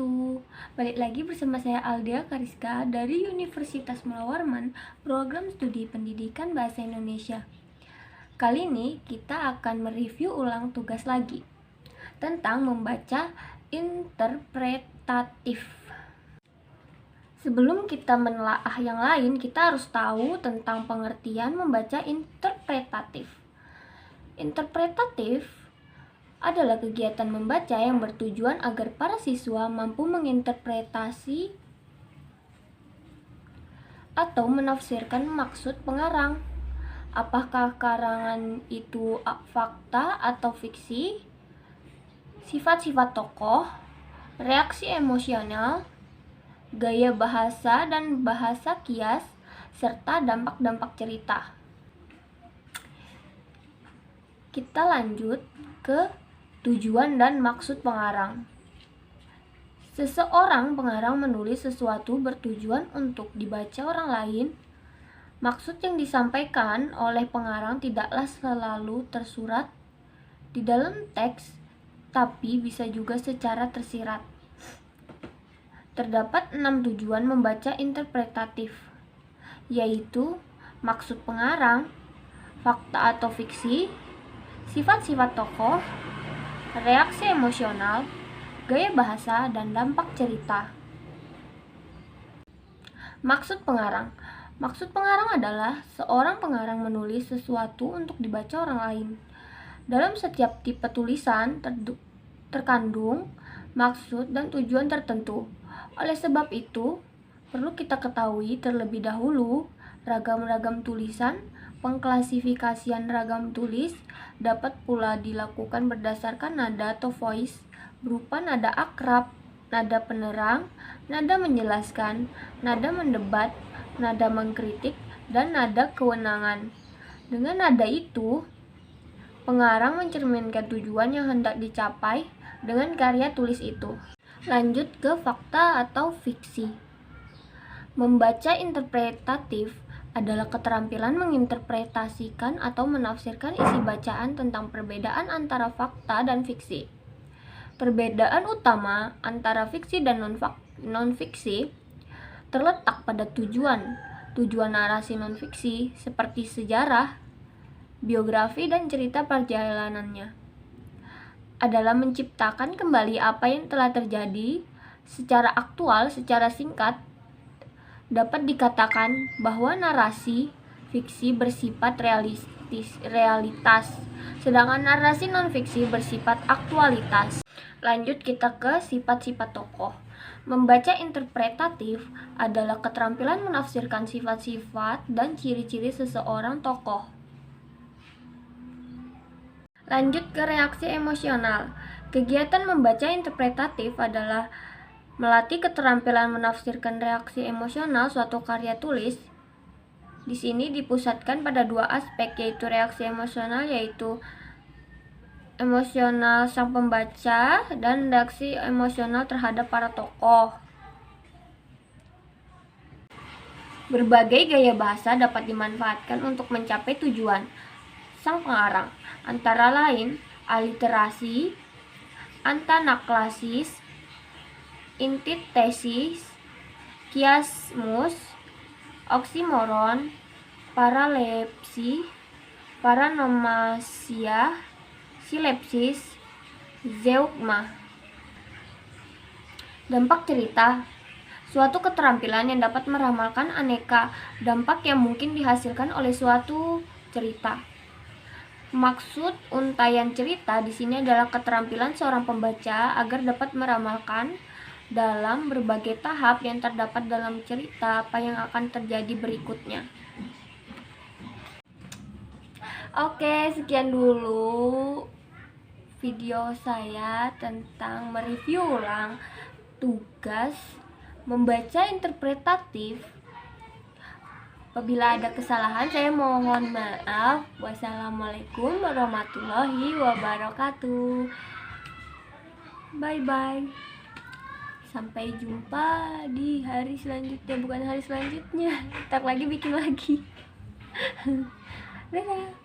wabarakatuh. Balik lagi bersama saya Aldea Kariska dari Universitas Mula Warman, Program Studi Pendidikan Bahasa Indonesia. Kali ini kita akan mereview ulang tugas lagi tentang membaca interpretatif. Sebelum kita menelaah yang lain, kita harus tahu tentang pengertian membaca interpretatif. Interpretatif adalah kegiatan membaca yang bertujuan agar para siswa mampu menginterpretasi atau menafsirkan maksud pengarang. Apakah karangan itu fakta atau fiksi, sifat-sifat tokoh, reaksi emosional, gaya bahasa dan bahasa kias, serta dampak-dampak cerita. Kita lanjut ke tujuan dan maksud pengarang. Seseorang pengarang menulis sesuatu bertujuan untuk dibaca orang lain. Maksud yang disampaikan oleh pengarang tidaklah selalu tersurat di dalam teks, tapi bisa juga secara tersirat. Terdapat 6 tujuan membaca interpretatif, yaitu maksud pengarang, fakta atau fiksi, sifat-sifat tokoh, reaksi emosional, gaya bahasa, dan dampak cerita. Maksud pengarang. Maksud pengarang adalah seorang pengarang menulis sesuatu untuk dibaca orang lain. Dalam setiap tipe tulisan terkandung maksud dan tujuan tertentu. Oleh sebab itu, perlu kita ketahui terlebih dahulu ragam-ragam tulisan. Pengklasifikasian ragam tulis dapat pula dilakukan berdasarkan nada atau voice, berupa nada akrab, nada penerang, nada menjelaskan, nada mendebat, nada mengkritik, dan nada kewenangan. Dengan nada itu, pengarang mencerminkan tujuan yang hendak dicapai dengan karya tulis itu. Lanjut ke fakta atau fiksi. Membaca interpretatif adalah keterampilan menginterpretasikan atau menafsirkan isi bacaan tentang perbedaan antara fakta dan fiksi. Perbedaan utama antara fiksi dan non-fiksi terletak pada tujuan narasi non-fiksi seperti sejarah, biografi, dan cerita perjalanannya adalah menciptakan kembali apa yang telah terjadi secara aktual, secara singkat. Dapat dikatakan bahwa narasi fiksi bersifat realitas, sedangkan narasi non-fiksi bersifat aktualitas. Lanjut kita ke sifat-sifat tokoh. Membaca interpretatif adalah keterampilan menafsirkan sifat-sifat dan ciri-ciri seseorang tokoh. Lanjut ke reaksi emosional. Kegiatan membaca interpretatif adalah melatih keterampilan menafsirkan reaksi emosional suatu karya tulis. Di sini dipusatkan pada 2 aspek, yaitu reaksi emosional, yaitu emosional sang pembaca, dan reaksi emosional terhadap para tokoh. Berbagai gaya bahasa dapat dimanfaatkan untuk mencapai tujuan sang pengarang, antara lain aliterasi, antanaklasis, antitesis, kiasmus, oksimoron, paralepsi, paranomasia, silepsis, zeugma. Dampak cerita. Suatu keterampilan yang dapat meramalkan aneka dampak yang mungkin dihasilkan oleh suatu cerita. Maksud untayan cerita di sini adalah keterampilan seorang pembaca agar dapat meramalkan dalam berbagai tahap yang terdapat dalam cerita apa yang akan terjadi berikutnya. Oke, sekian dulu video saya tentang mereview ulang tugas membaca interpretatif. Apabila ada kesalahan, saya mohon maaf. Wassalamualaikum warahmatullahi wabarakatuh. Bye-bye. Sampai jumpa di hari selanjutnya. Bukan hari selanjutnya, ntar lagi bikin lagi. Dadah.